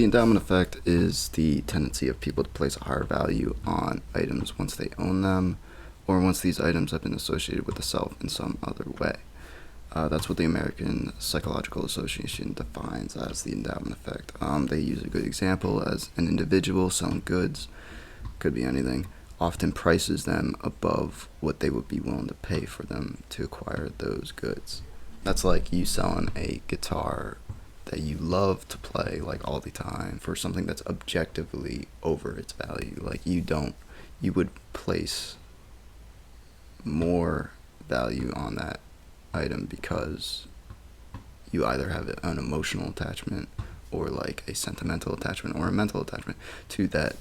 The endowment effect is the tendency of people to place a higher value on items once they own them, or once these items have been associated with the self in some other way. That's what the American Psychological Association defines as the endowment effect. They use a good example as an individual selling goods, could be anything, often prices them above what they would be willing to pay for them to acquire those goods. That's like you selling a guitar that you love to play like all the time for something that's objectively over its value. Like you would place more value on that item because you either have an emotional attachment or like a sentimental attachment or a mental attachment to that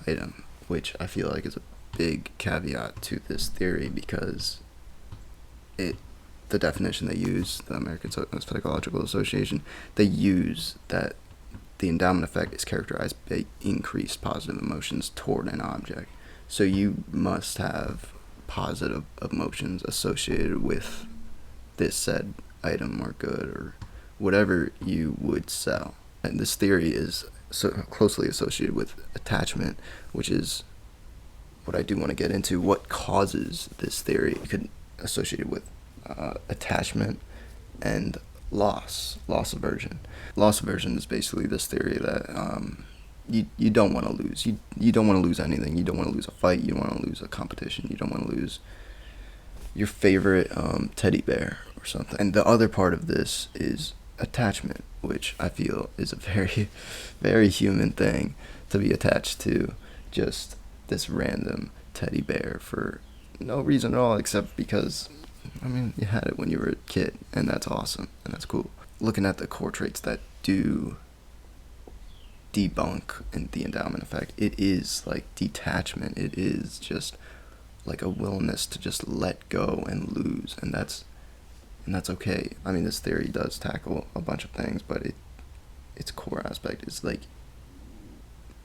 item, which I feel like is a big caveat to this theory because the definition they use, the American Psychological Association, they use that the endowment effect is characterized by increased positive emotions toward an object. So you must have positive emotions associated with this said item or good or whatever you would sell. And this theory is so closely associated with attachment, which is what I do want to get into. What causes this theory could associate it with attachment and loss aversion. Loss aversion is basically this theory that you don't want to lose. You don't want to lose anything. You don't want to lose a fight. You don't want to lose a competition. You don't want to lose your favorite teddy bear or something. And the other part of this is attachment, which I feel is a very, very human thing to be attached to just this random teddy bear for no reason at all except because, I mean, you had it when you were a kid, and that's awesome, and that's cool. Looking at the core traits that do debunk in the endowment effect, it is like detachment. It is just like a willingness to just let go and lose, and that's okay. I mean, this theory does tackle a bunch of things, but its core aspect is like,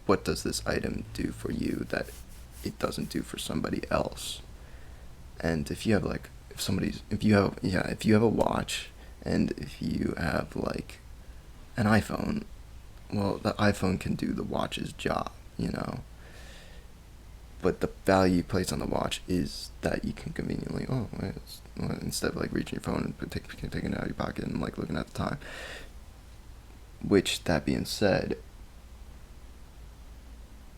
what does this item do for you that it doesn't do for somebody else? And if you have like, if you have a watch, and if you have like an iPhone, well, the iPhone can do the watch's job, but the value placed on the watch is that you can conveniently, instead of like reaching your phone and taking it out of your pocket and like looking at the time. Which, that being said,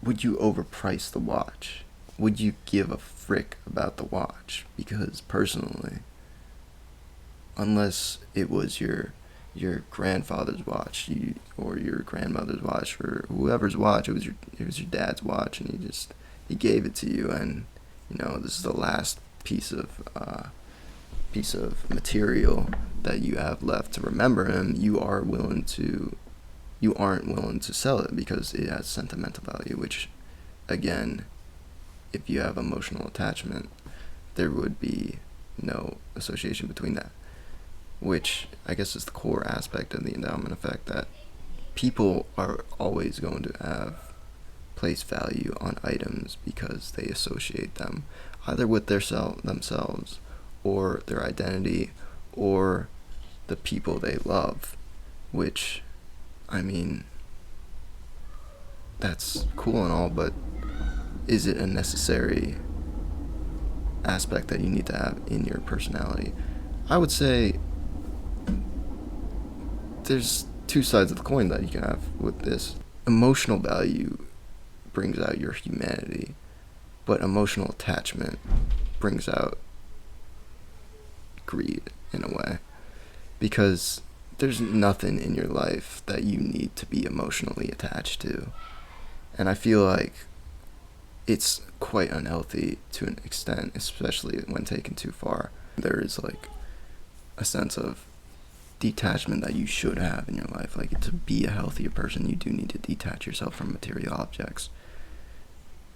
would you overprice the watch? Would you give a frick about the watch? Because personally, unless it was your grandfather's watch, or your grandmother's watch, or whoever's watch, it was your dad's watch, and he gave it to you, and this is the last piece of material that you have left to remember him. You aren't willing to sell it because it has sentimental value, which, again, if you have emotional attachment, there would be no association between that, which I guess is the core aspect of the endowment effect, that people are always going to have place value on items because they associate them either with themselves or their identity or the people they love, which, I mean, that's cool and all, but is it a necessary aspect that you need to have in your personality? I would say there's two sides of the coin that you can have with this. Emotional value brings out your humanity, but emotional attachment brings out greed in a way, because there's nothing in your life that you need to be emotionally attached to. And I feel like it's quite unhealthy to an extent, especially when taken too far. There is like a sense of detachment that you should have in your life. Like, to be a healthier person, you do need to detach yourself from material objects.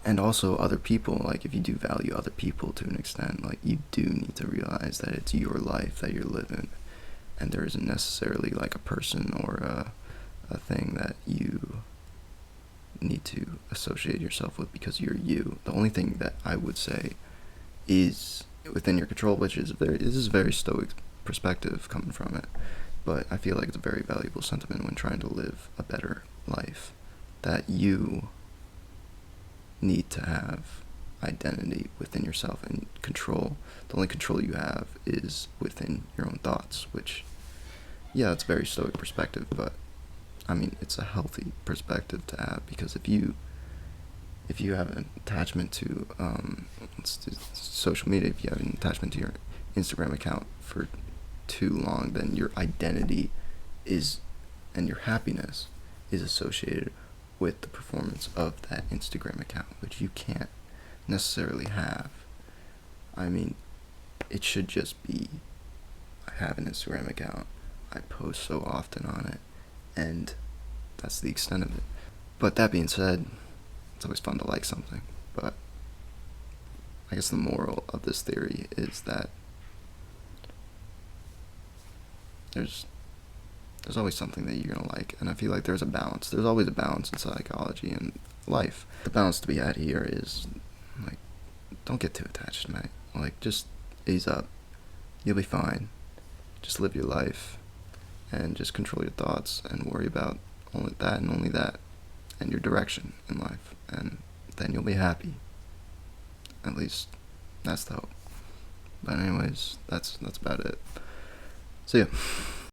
And also other people. Like, if you do value other people to an extent, like, you do need to realize that it's your life that you're living, and there isn't necessarily like a person or a thing that you need to associate yourself with because you're you. The only thing that I would say is within your control, which is this is a very stoic perspective coming from it, but I feel like it's a very valuable sentiment when trying to live a better life that you need to have identity within yourself and control. The only control you have is within your own thoughts, which, yeah, it's a very stoic perspective, but I mean, it's a healthy perspective to have, because if you have an attachment to social media, if you have an attachment to your Instagram account for too long, then your identity is, and your happiness is associated with the performance of that Instagram account, which you can't necessarily have. I mean, it should just be, I have an Instagram account, I post so often on it, and that's the extent of it. But that being said, it's always fun to like something. But I guess the moral of this theory is that there's always something that you're gonna like, and I feel like there's a balance. There's always a balance in psychology and life. The balance to be had here is, like, don't get too attached, mate. Like, just ease up. You'll be fine. Just live your life, and just control your thoughts, and worry about only that, and your direction in life, and then you'll be happy. At least, that's the hope. But anyways, that's about it. See ya.